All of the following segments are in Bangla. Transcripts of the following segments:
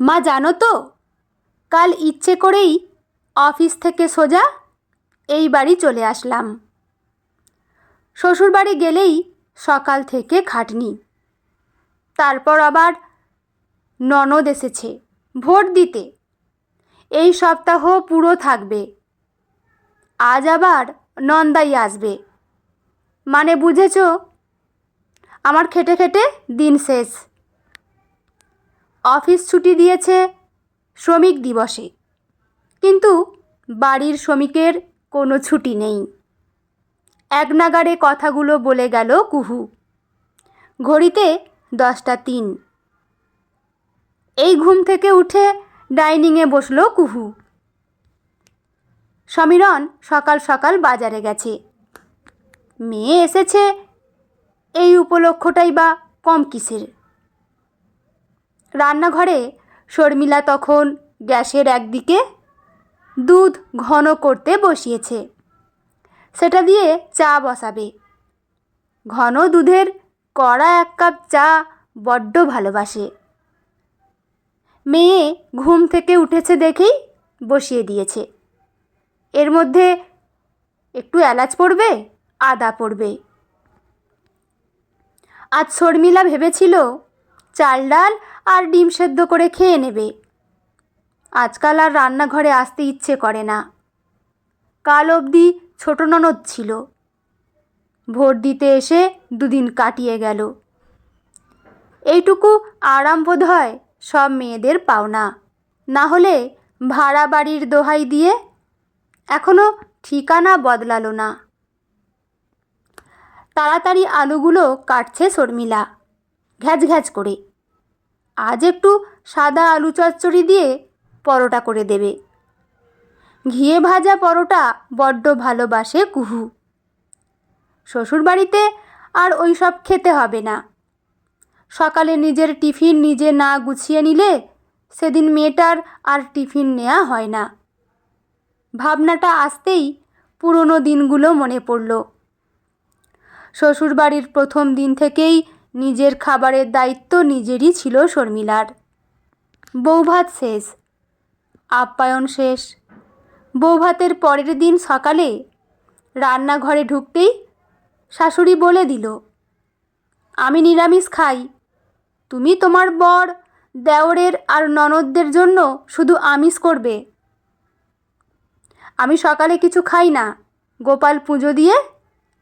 মা জানো তো, কাল ইচ্ছে করেই অফিস থেকে সোজা এই বাড়ি চলে আসলাম। শ্বশুরবাড়ি গেলেই সকাল থেকে খাটনি, তারপর আবার ননদ এসেছে ভোট দিতে, এই সপ্তাহ পুরো থাকবে। আজ আবার নন্দাই আসবে, মানে বুঝেছো, আমার খেটে খেটে দিন শেষ। অফিস ছুটি দিয়েছে শ্রমিক দিবসে, কিন্তু বাড়ির শ্রমিকের কোনো ছুটি নেই। এক নাগাড়ে কথাগুলো বলে গেল কুহু। ঘড়িতে 10টা 3। এই ঘুম থেকে উঠে ডাইনিংয়ে বসলো কুহু। সমীরণ সকাল সকাল বাজারে গেছে। মেয়ে এসেছে, এই উপলক্ষটাই বা কম কিসের। রান্নাঘরে শর্মিলা তখন গ্যাসের একদিকে দুধ ঘন করতে বসিয়েছে, সেটা দিয়ে চা বসাবে। ঘন দুধের কড়া 1 কাপ চা বড্ড ভালোবাসে। মেয়ে ঘুম থেকে উঠেছে দেখেই বসিয়ে দিয়েছে। এর মধ্যে একটু এলাচ পড়বে, আদা পড়বে। আজ শর্মিলা ভেবেছিল চাল ডাল আর ডিম সেদ্ধ করে খেয়ে নেবে। আজকাল আর রান্নাঘরে আসতে ইচ্ছে করে না। কাল অবধি ছোট ননদ ছিল, ভোট দিতে এসে 2 দিন কাটিয়ে গেল। এইটুকু আরাম বোধ হয় সব মেয়েদের পাওনা, না হলে ভাড়া বাড়ির দোহাই দিয়ে এখনো ঠিকানা বদলালো না। তাড়াতাড়ি আলুগুলো কাটছে শর্মিলা ঘ্যাচ ঘ্যাচ করে। আজ একটু সাদা আলু চচ্চড়ি দিয়ে পরোটা করে দেবে। ঘিয়ে ভাজা পরোটা বড্ড ভালোবাসে কুহু। শ্বশুরবাড়িতে আর ওই সব খেতে হবে না। সকালে নিজের টিফিন নিজে না গুছিয়ে নিলে সেদিন মেয়েটার আর টিফিন নেওয়া হয় না। ভাবনাটা আসতেই পুরনো দিনগুলো মনে পড়ল। শ্বশুরবাড়ির প্রথম দিন থেকেই নিজের খাবারের দায়িত্ব নিজেরই ছিল শর্মিলার। বৌভাত শেষ, আপ্যায়ন শেষ। বৌভাতের পরের দিন সকালে রান্নাঘরে ঢুকতেই শাশুড়ি বলে দিল, আমি নিরামিষ খাই, তুমি তোমার বর দেওরের আর ননদদের জন্য শুধু আমিষ করবে। আমি সকালে কিছু খাই না, গোপাল পুজো দিয়ে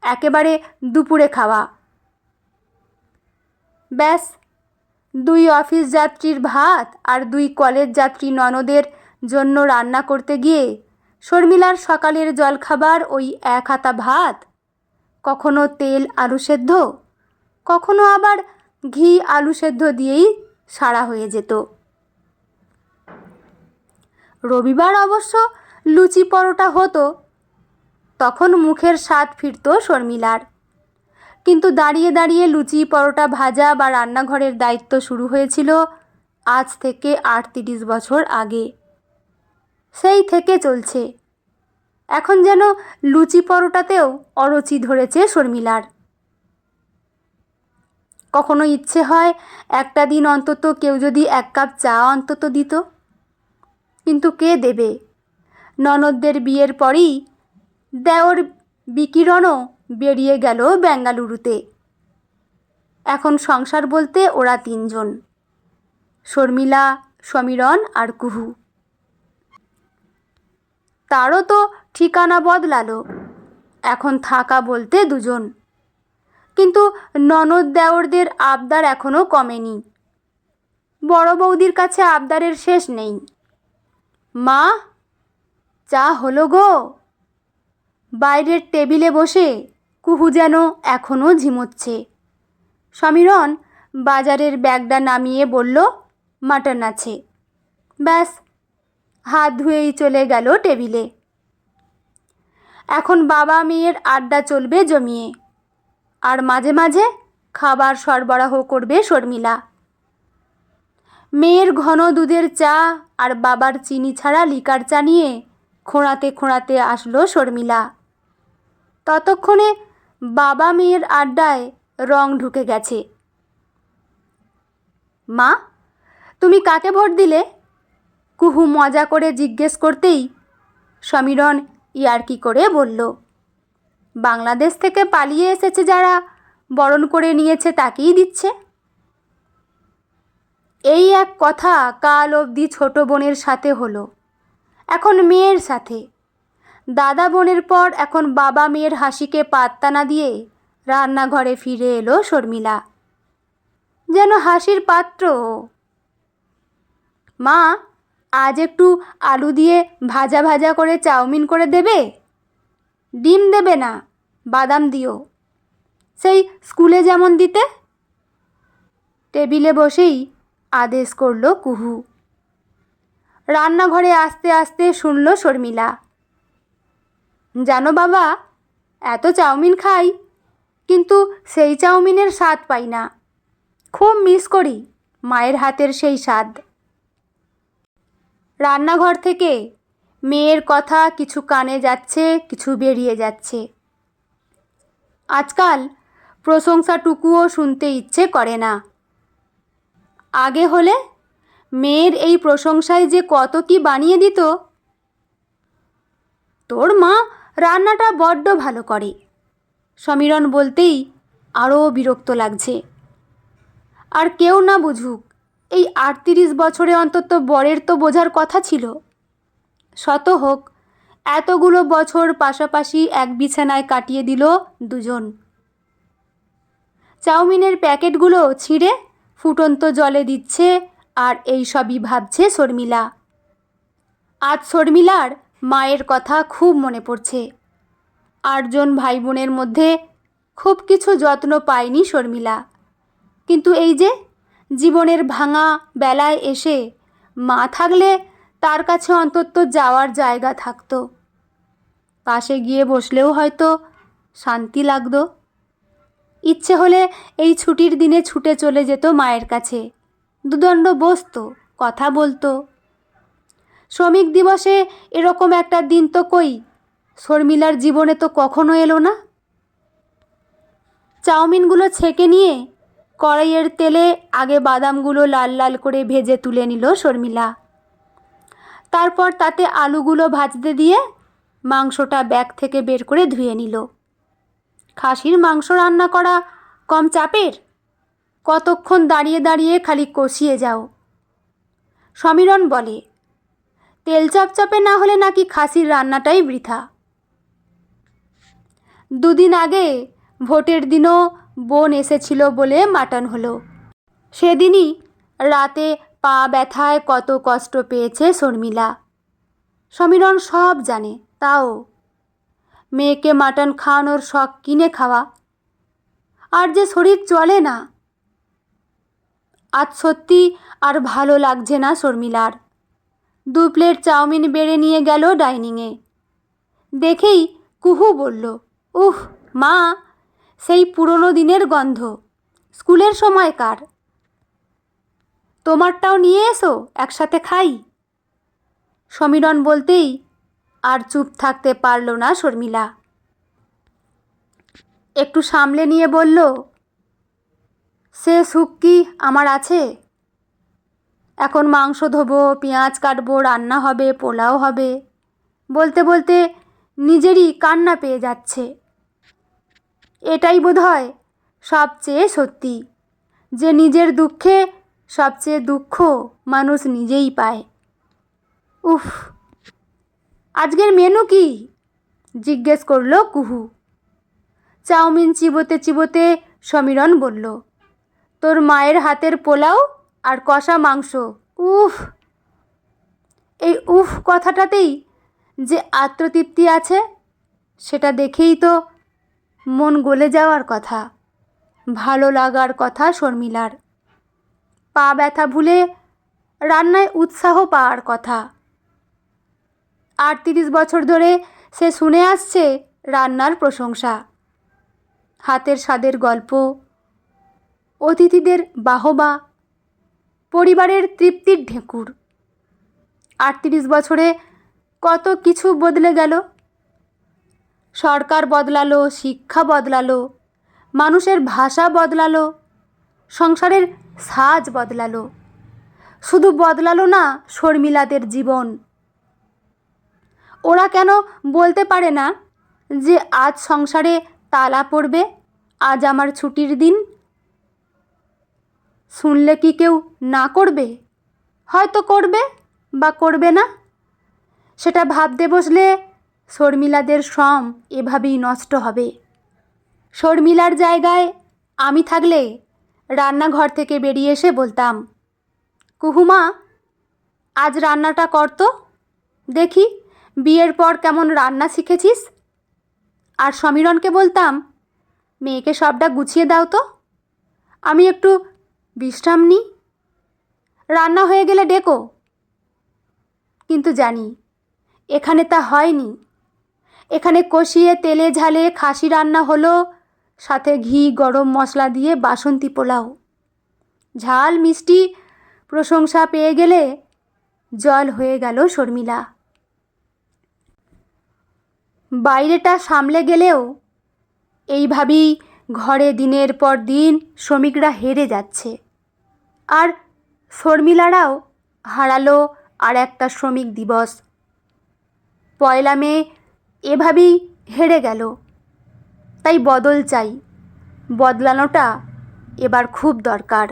একেবারে দুপুরে খাওয়া। ব্যাস, 2 অফিস যাত্রীর ভাত আর 2 কলেজ যাত্রী ননদের জন্য রান্না করতে গিয়ে শর্মিলার সকালের জলখাবার ওই 1 হাতা ভাত, কখনো তেল আলু সেদ্ধ, কখনো আবার ঘি আলু সেদ্ধ দিয়েই সারা হয়ে যেত। রবিবার অবশ্য লুচি পরোটা হতো, তখন মুখের স্বাদ ফিরত শর্মিলার। কিন্তু দাঁড়িয়ে দাঁড়িয়ে লুচি পরোটা ভাজা বা রান্নাঘরের দায়িত্ব শুরু হয়েছিল আজ থেকে 38 বছর আগে। সেই থেকে চলছে। এখন যেন লুচি পরোটাতেও অরুচি ধরেছে শর্মিলার। কখনো ইচ্ছে হয় একটা দিন অন্তত কেউ যদি 1 কাপ চা অন্তত দিত, কিন্তু কে দেবে? ননদদের বিয়ের পরই দেওর বিকিরণও বেরিয়ে গেল বেঙ্গালুরুতে। এখন সংসার বলতে ওরা 3 জন, শর্মিলা, সমীরণ আর কুহু। তারও তো ঠিকানা বদলালো, এখন থাকা বলতে 2 জন। কিন্তু ননদ দেওরদের আবদার এখনো কমেনি। বড় বৌদির কাছে আবদারের শেষ নেই। মা, চা হলো গো। বাইরের টেবিলে বসে কুহু যেন এখনো ঝিমোচ্ছে। সমীরণ বাজারের ব্যাগটা নামিয়ে বলল, মাটন আছে। ব্যাস, হাত ধুয়েই চলে গেল টেবিলে। এখন বাবা মেয়ের আড্ডা চলবে জমিয়ে, আর মাঝে মাঝে খাবার সরবরাহ করবে শর্মিলা। মেয়ের ঘন দুধের চা আর বাবার চিনি ছাড়া লিকার চা নিয়ে খোঁড়াতে খোঁড়াতে আসলো শর্মিলা। ততক্ষণে বাবা মেয়ের আড্ডায় রং ঢুকে গেছে। মা, তুমি কাকে ভোট দিলে? কুহু মজা করে জিজ্ঞেস করতেই সমীরণ ইয়ার্কি করে বলল, বাংলাদেশ থেকে পালিয়ে এসেছে যারা, বরণ করে নিয়েছে তাকেই দিচ্ছে। এই এক কথা কাল অবধি ছোট বোনের সাথে হলো, এখন মেয়ের সাথে। দাদা বোনের পর এখন বাবা মেয়ের হাসিকে পাত্তা না দিয়ে রান্নাঘরে ফিরে এলো শর্মিলা, যেন হাসির পাত্র। মা, আজ একটু আলু দিয়ে ভাজা ভাজা করে চাউমিন করে দেবে? ডিম দেবে না, বাদাম দিও, সেই স্কুলে যেমন দিতে। টেবিলে বসেই আদেশ করল কুহু। রান্নাঘরে আস্তে আস্তে শুনল শর্মিলা, জানো বাবা, এত চাউমিন খাই, কিন্তু সেই চাউমিনের স্বাদ পাই না। খুব মিস করি মায়ের হাতের সেই স্বাদ। রান্নাঘর থেকে মেয়ের কথা কিছু কানে যাচ্ছে, কিছু বেরিয়ে যাচ্ছে। আজকাল প্রশংসাটুকুও শুনতে ইচ্ছে করে না। আগে হলে মেয়ের এই প্রশংসায় যে কত কি বানিয়ে দিত। তোর মা রান্নাটা বড্ড ভালো করে, সমীরণ বলতেই আরও বিরক্ত লাগছে। আর কেউ না বুঝুক, এই 38 বছরে অন্তত বরের তো বোঝার কথা ছিল। শত হোক, এতগুলো বছর পাশাপাশি এক বিছানায় কাটিয়ে দিল দুজন। চাউমিনের প্যাকেটগুলো ছিঁড়ে ফুটন্ত জলে দিচ্ছে, আর এই সবই ভাবছে শর্মিলা। আজ শর্মিলার মায়ের কথা খুব মনে পড়ছে। 8 জন ভাই বোনের মধ্যে খুব কিছু যত্ন পায়নি শর্মিলা, কিন্তু এই যে জীবনের ভাঙা বেলায় এসে মা থাকলে তার কাছে অন্তত যাওয়ার জায়গা থাকতো। পাশে গিয়ে বসলেও হয়তো শান্তি লাগতো। ইচ্ছে হলে এই ছুটির দিনে ছুটে চলে যেত মায়ের কাছে, দুদণ্ড বসতো, কথা বলতো। শ্রমিক দিবসে এরকম একটা দিন তো কই শর্মিলার জীবনে তো কখনো এলো না। চাউমিনগুলো ছেঁকে নিয়ে কড়াইয়ের তেলে আগে বাদামগুলো লাল লাল করে ভেজে তুলে নিল শর্মিলা। তারপর তাতে আলুগুলো ভাজতে দিয়ে মাংসটা ব্যাগ থেকে বের করে ধুয়ে নিল। খাসির মাংস রান্না করা কম চাপের? কতক্ষণ দাঁড়িয়ে দাঁড়িয়ে খালি কষিয়ে যাও। সমীরণ বলে, তেল চপচপে না হলে নাকি খাসির রান্নাটাই বৃথা। 2 দিন আগে ভোটের দিনও বোন এসেছিল বলে মাটন হলো। সেদিনই রাতে পা ব্যথায় কত কষ্ট পেয়েছে শর্মিলা। সমীরণ সব জানে, তাও মেয়েকে মাটন খাওয়ানোর শখ কিনে খাওয়া। আর যে শরীর চলে না। আজ সত্যি আর ভালো লাগছে না শর্মিলার। 2 প্লেট চাউমিন বেড়ে নিয়ে গেল ডাইনিংয়ে। দেখেই কুহু বলল, উহ মা, সেই পুরনো দিনের গন্ধ, স্কুলের সময়কার। তোমারটাও নিয়ে এসো, একসাথে খাই। সমীরণ বলতেই আর চুপ থাকতে পারল না শর্মিলা। একটু সামলে নিয়ে বলল, সে সুখ কি আমার আছে? এখন মাংস ধোবো, পেঁয়াজ কাটবো, রান্না হবে, পোলাও হবে। বলতে বলতে নিজেরই কান্না পেয়ে যাচ্ছে। এটাই বোধহয় সবচেয়ে সত্যি, যে নিজের দুঃখে সবচেয়ে দুঃখ মানুষ নিজেই পায়। উফ, আজকের মেনু কি? জিজ্ঞেস করল কুহু। চাউমিন চিবোতে চিবোতে সমীরণ বলল, তোর মায়ের হাতের পোলাও আর কষা মাংস। উফ! এই উফ কথাটাতেই যে আত্মতৃপ্তি আছে, সেটা দেখেই তো মন গলে যাওয়ার কথা, ভালো লাগার কথা শর্মিলার। পা ব্যথা ভুলে রান্নায় উৎসাহ পাওয়ার কথা। 38 বছর ধরে সে শুনে আসছে রান্নার প্রশংসা, হাতের স্বাদের গল্প, অতিথিদের বাহবা, পরিবারের তৃপ্তির ঢেঁকুর। 38 বছরে কত কিছু বদলে গেল। সরকার বদলালো, শিক্ষা বদলালো, মানুষের ভাষা বদলালো, সংসারের সাজ বদলালো। শুধু বদলালো না শর্মিলাদের জীবন। ওরা কেন বলতে পারে না যে আজ সংসারে তালা পড়বে, আজ আমার ছুটির দিন? শুনলে কি কেউ না করবে? হয়তো করবে বা করবে না। সেটা ভাবতে বসলে শর্মিলাদের শ্রম এভাবেই নষ্ট হবে। শর্মিলার জায়গায় আমি থাকলে রান্নাঘর থেকে বেরিয়ে এসে বলতাম, কুহুমা, আজ রান্নাটা কর তো, দেখি বিয়ের পর কেমন রান্না শিখেছিস। আর সমীরণকে বলতাম, মেয়েকে সবটা গুছিয়ে দাও তো, আমি একটু বিশ্রাম নিই, রান্না হয়ে গেলে ডেকো। কিন্তু জানি এখানে তা হয়নি। এখানে কষিয়ে তেলে ঝালে খাসি রান্না হলো, সাথে ঘি গরম মশলা দিয়ে বাসন্তী পোলাও। ঝাল মিষ্টি প্রশংসা পেয়ে গেলে জল হয়ে গেল শর্মিলা। বাইরেটা সামলে গেলেও এইভাবেই ঘরে দিনের পর দিন শ্রমিকরা হেরে যাচ্ছে। আর শর্মিলারাও হারালো আর একটা শ্রমিক দিবস। 1 মে এভাবেই হেরে গেল। তাই বদল চাই, বদলানোটা এবার খুব দরকার।